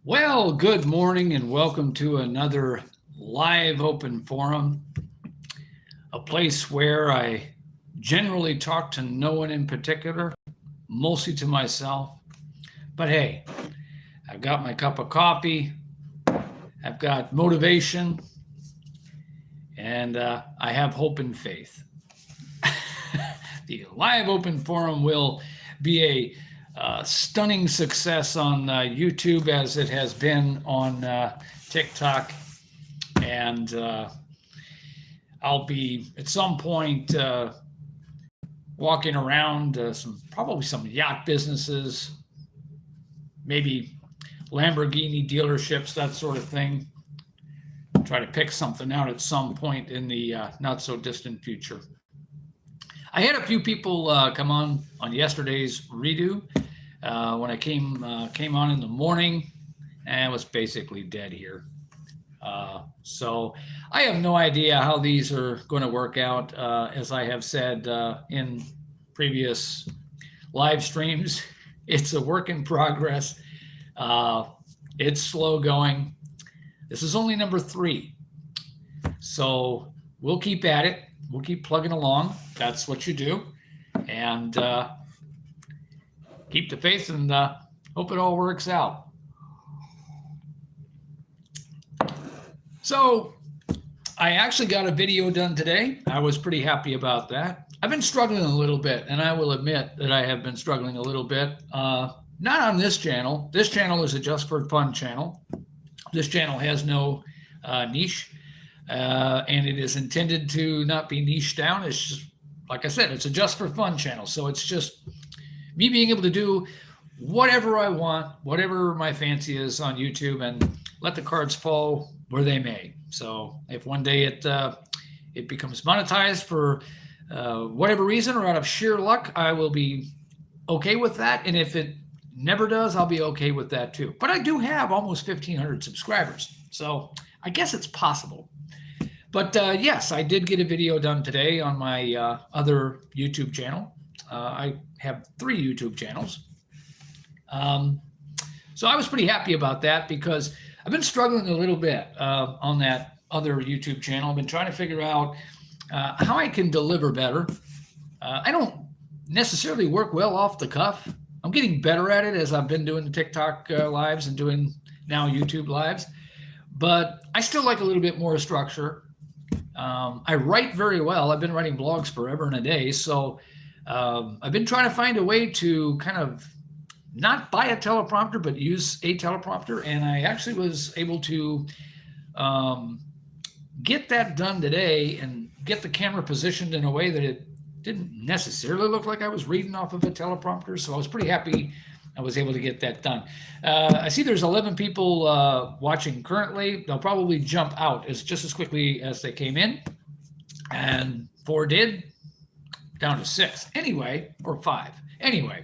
Well, good morning and welcome to another live open forum, a place where I generally talk to no one in particular, mostly to myself. But hey, I've got my cup of coffee, I've got motivation, and I have hope and faith. The live open forum will be a stunning success on YouTube as it has been on TikTok. And I'll be at some point walking around probably some yacht businesses, maybe Lamborghini dealerships, that sort of thing. Try to pick something out at some point in the not so distant future. I had a few people come on yesterday's redo when I came on in the morning, and it was basically dead here. So I have no idea how these are going to work out. As I have said in previous live streams, it's a work in progress. It's slow going. This is only number 3. So we'll keep at it. We'll keep plugging along. That's what you do. And keep the faith and hope it all works out. So I actually got a video done today. I was pretty happy about that. I've been struggling a little bit, and I will admit that I have been struggling a little bit. Not on this channel. This channel is a Just for Fun channel. This channel has no niche. And it is intended to not be niched down. It's just, like I said, it's a Just for Fun channel. So it's just me being able to do whatever I want, whatever my fancy is on YouTube, and let the cards fall where they may. So if one day it becomes monetized for whatever reason or out of sheer luck, I will be okay with that. And if it never does, I'll be okay with that too. But I do have almost 1,500 subscribers. So I guess it's possible. But yes, I did get a video done today on my other YouTube channel. I have 3 YouTube channels. So I was pretty happy about that because I've been struggling a little bit on that other YouTube channel. I've been trying to figure out how I can deliver better. I don't necessarily work well off the cuff. I'm getting better at it as I've been doing the TikTok lives and doing now YouTube lives. But I still like a little bit more structure. I write very well. I've been writing blogs forever and a day. So I've been trying to find a way to kind of not buy a teleprompter, but use a teleprompter. And I actually was able to get that done today and get the camera positioned in a way that it didn't necessarily look like I was reading off of a teleprompter. So I was pretty happy I was able to get that done. I see there's 11 people watching currently. They'll probably jump out just as quickly as they came in. And 4 did, down to 6. Anyway, or 5. Anyway,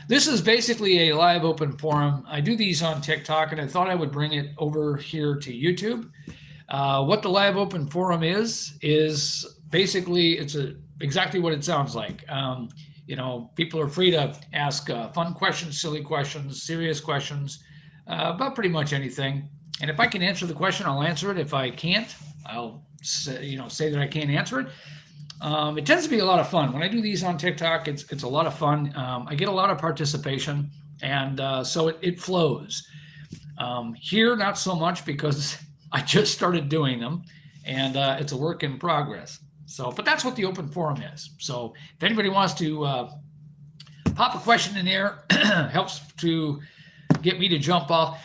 this is basically a live open forum. I do these on TikTok, and I thought I would bring it over here to YouTube. What the live open forum is basically exactly what it sounds like. People are free to ask fun questions, silly questions, serious questions, about pretty much anything. And if I can answer the question, I'll answer it. If I can't, I'll say that I can't answer it. It tends to be a lot of fun. When I do these on TikTok, it's a lot of fun. I get a lot of participation, and so it flows. Here, not so much because I just started doing them, and it's a work in progress. So, but that's what the open forum is. So if anybody wants to pop a question in there, helps to get me to jump off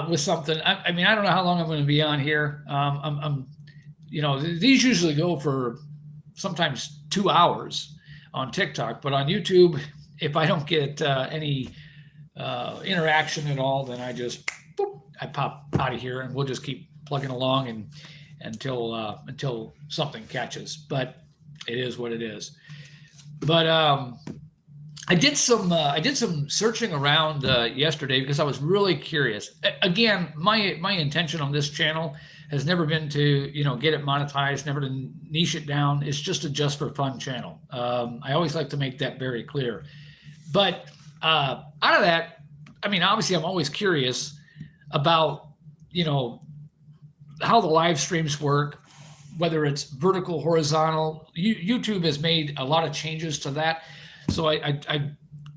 with something. I mean, I don't know how long I'm going to be on here. These usually go for sometimes 2 hours on TikTok, but on YouTube, if I don't get any interaction at all, then I pop out of here, and we'll just keep plugging along and until something catches. But it is what it is. But I did some searching around yesterday because I was really curious. Again, my intention on this channel has never been to get it monetized, never to niche it down. It's just a Just for Fun channel. I always like to make that very clear. But out of that, I mean, obviously, I'm always curious about, how the live streams work, whether it's vertical, horizontal. YouTube has made a lot of changes to that. So I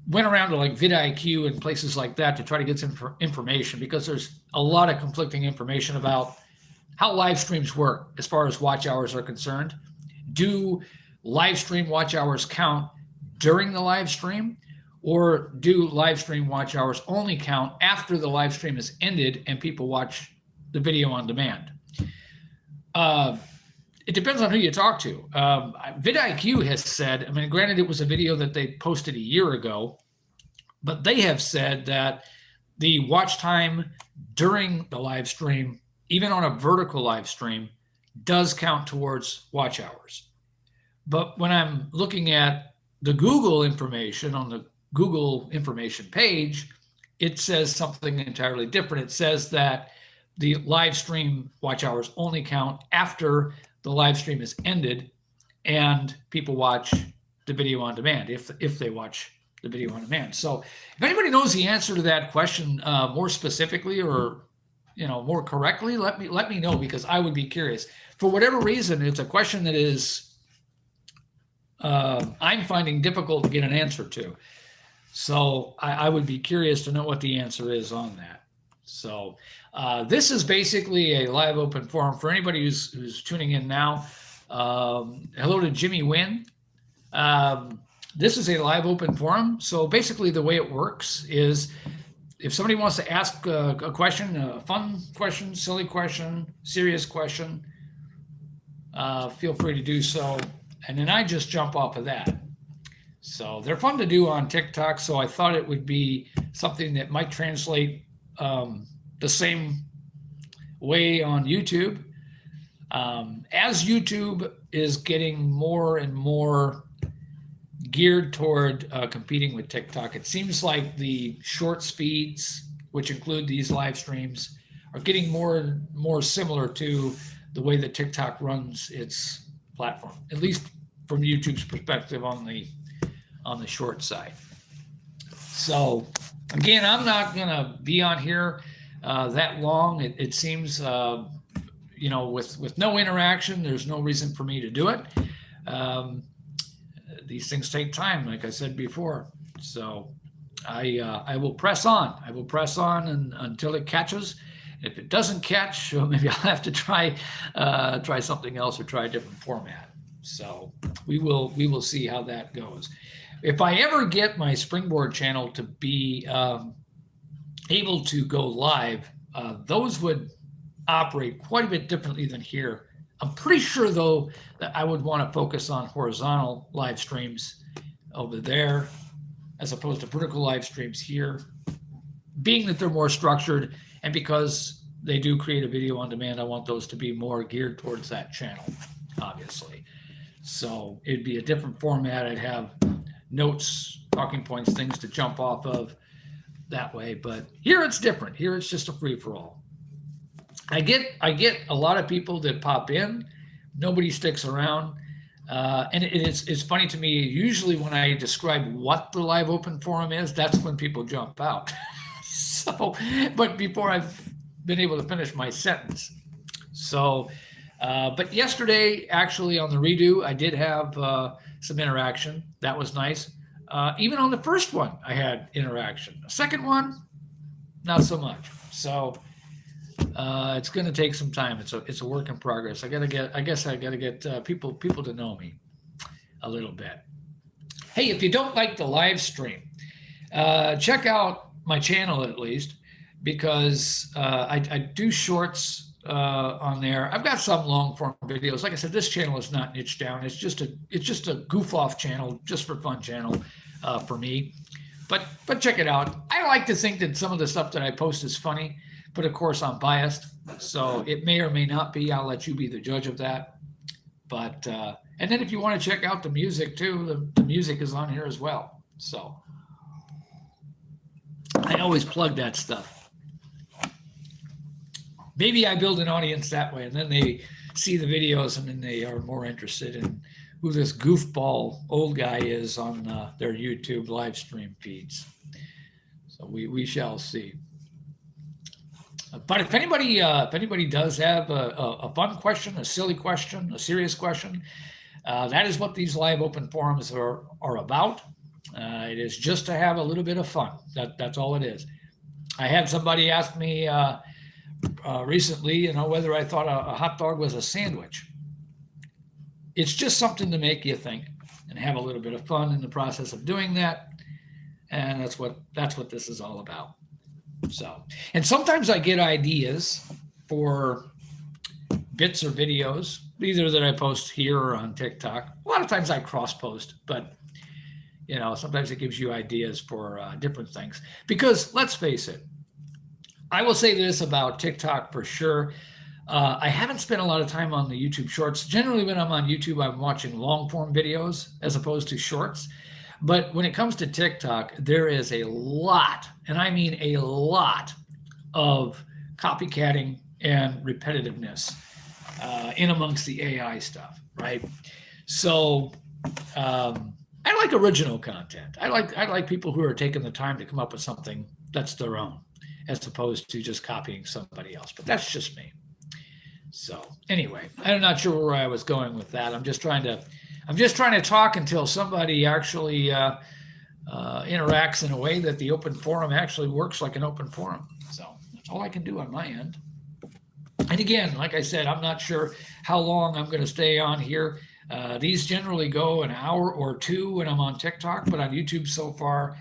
went around to like vidIQ and places like that to try to get some information, because there's a lot of conflicting information about how live streams work as far as watch hours are concerned. Do live stream watch hours count during the live stream, or do live stream watch hours only count after the live stream is ended and people watch the video on demand? It depends on who you talk to. vidIQ has said, I mean, granted, it was a video that they posted a year ago, but they have said that the watch time during the live stream, even on a vertical live stream, does count towards watch hours. But when I'm looking at the Google information on the Google information page, it says something entirely different. It says that the live stream watch hours only count after the live stream is ended and people watch the video on demand, if they watch the video on demand. So if anybody knows the answer to that question more specifically, or more correctly, let me know, because I would be curious. For whatever reason, it's a question that is I'm finding difficult to get an answer to. So I would be curious to know what the answer is on that. So this is basically a live open forum for anybody who's tuning in now. Hello to Jimmy Wynn. This is a live open forum. So basically the way it works is, if somebody wants to ask a question, a fun question, silly question, serious question, feel free to do so. And then I just jump off of that. So they're fun to do on TikTok. So I thought it would be something that might translate the same way on YouTube. As YouTube is getting more and more geared toward competing with TikTok, it seems like the short speeds, which include these live streams, are getting more and more similar to the way that TikTok runs its platform, at least from YouTube's perspective on the short side. So again, I'm not going to be on here that long. It seems, with no interaction, there's no reason for me to do it. These things take time, like I said before. So I will press on. I will press on until it catches. If it doesn't catch, maybe I'll have to try something else, or try a different format. So we will see how that goes. If I ever get my Springboard channel to be able to go live, those would operate quite a bit differently than here. I'm pretty sure, though, that I would want to focus on horizontal live streams over there as opposed to vertical live streams here, being that they're more structured, and because they do create a video on demand, I want those to be more geared towards that channel, obviously. So it'd be a different format. I'd have notes, talking points, things to jump off of that way. But here it's different. Here it's just a free-for-all. I get a lot of people that pop in. Nobody sticks around. And it's funny to me, usually when I describe what the live open forum is, that's when people jump out. So, but before I've been able to finish my sentence. So, but yesterday, actually on the redo, I did have some interaction. That was nice. Even on the first one, I had interaction. The second one, not so much. So it's going to take some time. It's a work in progress. I guess I gotta get people to know me a little bit. Hey, if you don't like the live stream, check out my channel at least, because I do shorts on there. I've got some long form videos. Like I said, this channel is not niched down. It's just a goof off channel, just for fun channel for me. But check it out. I like to think that some of the stuff that I post is funny, but of course I'm biased, so it may or may not be. I'll let you be the judge of that. But and then if you want to check out the music too, the music is on here as well. So I always plug that stuff. Maybe I build an audience that way, and then they see the videos, and then they are more interested in who this goofball old guy is on their YouTube live stream feeds. So we shall see. But if anybody does have a fun question, a silly question, a serious question, that is what these live open forums are about. It is just to have a little bit of fun. That's all it is. I had somebody ask me recently, whether I thought a hot dog was a sandwich. It's just something to make you think and have a little bit of fun in the process of doing that. And that's what this is all about. So, and sometimes I get ideas for bits or videos, either that I post here or on TikTok. A lot of times I cross post, but sometimes it gives you ideas for different things. Because let's face it, I will say this about TikTok for sure. I haven't spent a lot of time on the YouTube Shorts. Generally, when I'm on YouTube, I'm watching long form videos as opposed to shorts. But when it comes to TikTok, there is a lot, and I mean a lot, of copycatting and repetitiveness in amongst the AI stuff, right? So I like original content. I like people who are taking the time to come up with something that's their own, as opposed to just copying somebody else. But that's just me. So anyway, I'm not sure where I was going with that. I'm just trying to talk until somebody actually interacts in a way that the open forum actually works like an open forum. So that's all I can do on my end. And again, like I said, I'm not sure how long I'm going to stay on here. These generally go an hour or two when I'm on TikTok, but on YouTube so far,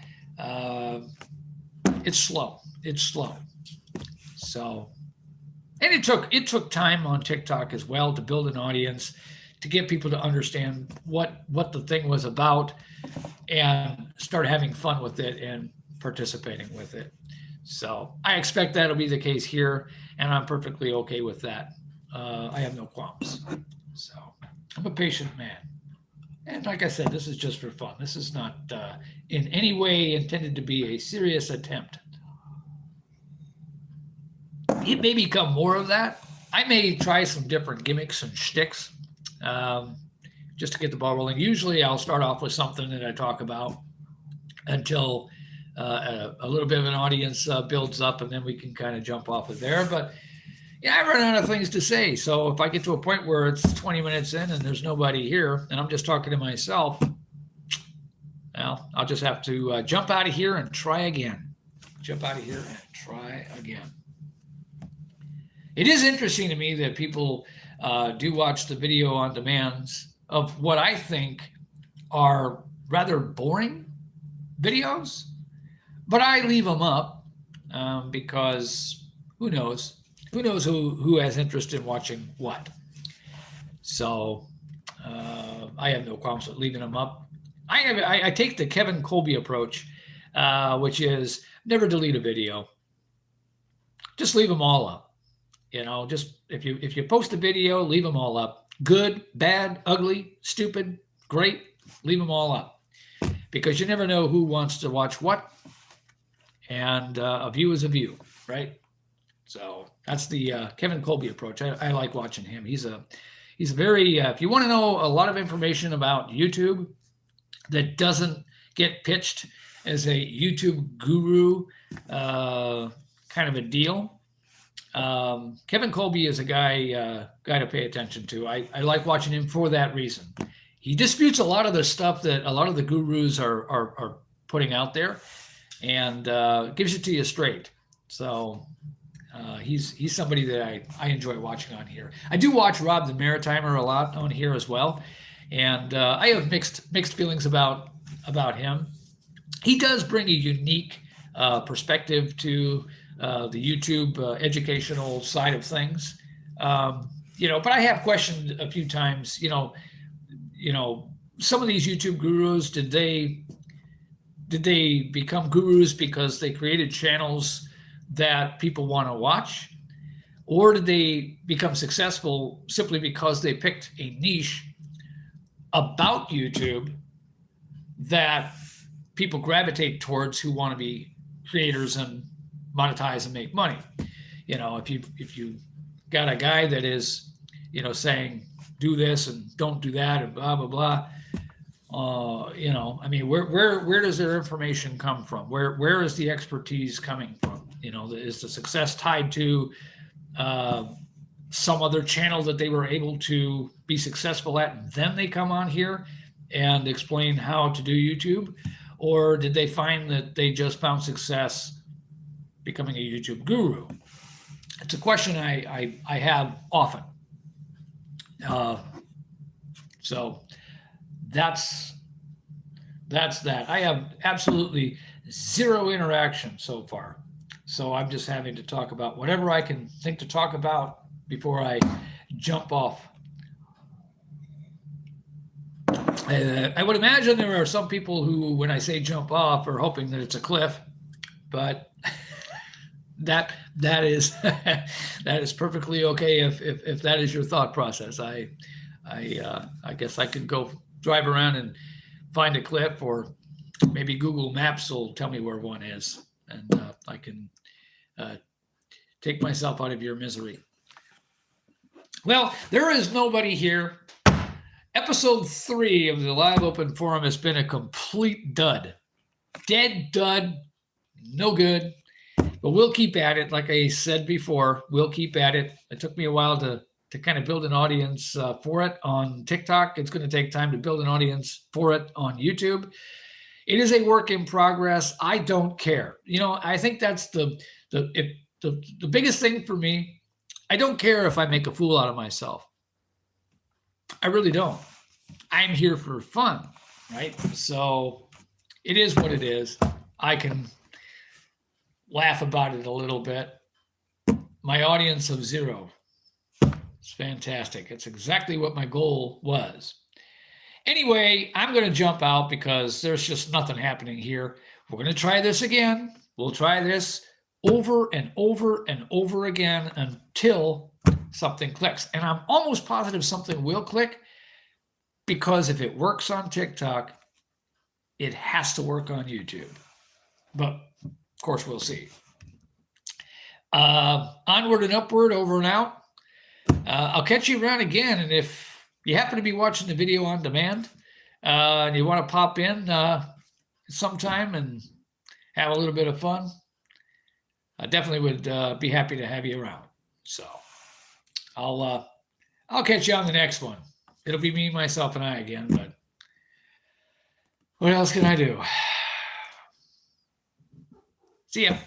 it's slow. It's slow. So, and it took time on TikTok as well to build an audience, to get people to understand what the thing was about and start having fun with it and participating with it. So I expect that'll be the case here, and I'm perfectly okay with that. I have no qualms. So I'm a patient man. And like I said, this is just for fun. This is not in any way intended to be a serious attempt. It may become more of that. I may try some different gimmicks and shticks just to get the ball rolling. Usually I'll start off with something that I talk about until a little bit of an audience builds up, and then we can kind of jump off of there. But I run out of things to say. So if I get to a point where it's 20 minutes in and there's nobody here and I'm just talking to myself, well, I'll just have to jump out of here and try again. Jump out of here and try again. It is interesting to me that people do watch the video on demands of what I think are rather boring videos, but I leave them up because who knows who has interest in watching what. So I have no problems with leaving them up. I take the Kevin Colby approach, which is never delete a video. Just leave them all up. Just if you post a video, leave them all up. Good, bad, ugly, stupid, great, leave them all up. Because you never know who wants to watch what. And a view is a view, right? So that's the Kevin Colby approach. I like watching him. He's a very, if you want to know a lot of information about YouTube that doesn't get pitched as a YouTube guru kind of a deal, Kevin Colby is a guy to pay attention to. I like watching him for that reason. He disputes a lot of the stuff that a lot of the gurus are putting out there, and gives it to you straight. So he's somebody that I enjoy watching on here. I do watch Rob the Maritimer a lot on here as well, and I have mixed feelings about him. He does bring a unique perspective to the YouTube educational side of things, but I have questioned a few times, some of these YouTube gurus, did they become gurus because they created channels that people want to watch, or did they become successful simply because they picked a niche about YouTube that people gravitate towards who want to be creators and monetize and make money? If you got a guy that is, saying do this and don't do that and blah blah blah, where does their information come from? Where is the expertise coming from? Is the success tied to some other channel that they were able to be successful at, and then they come on here and explain how to do YouTube? Or did they find that they just found success becoming a YouTube guru? It's a question I have often. So that's that. I have absolutely zero interaction so far. So I'm just having to talk about whatever I can think to talk about before I jump off. I would imagine there are some people who, when I say jump off, are hoping that it's a cliff, but that is that is perfectly okay if that is your thought process. I guess I could go drive around and find a cliff, or maybe Google Maps will tell me where one is, and I can take myself out of your misery. Well, there is nobody here. Episode 3 of the Live Open Forum has been a complete dud. Dead dud, no good. But we'll keep at it. Like I said before, we'll keep at it. It took me a while to kind of build an audience for it on TikTok. It's going to take time to build an audience for it on YouTube. It is a work in progress. I don't care. I think that's the biggest thing for me. I don't care if I make a fool out of myself. I really don't. I'm here for fun, right? So it is what it is. I can laugh about it a little bit. My audience of 0. It's fantastic. It's exactly what my goal was. Anyway, I'm going to jump out because there's just nothing happening here. We're going to try this again. We'll try this over and over and over again until something clicks. And I'm almost positive something will click, because if it works on TikTok, it has to work on YouTube. But of course, we'll see. Onward and upward, over and out. I'll catch you around again. And if you happen to be watching the video on demand and you want to pop in sometime and have a little bit of fun, I definitely would be happy to have you around. So I'll catch you on the next one. It'll be me, myself, and I again, but what else can I do? See ya.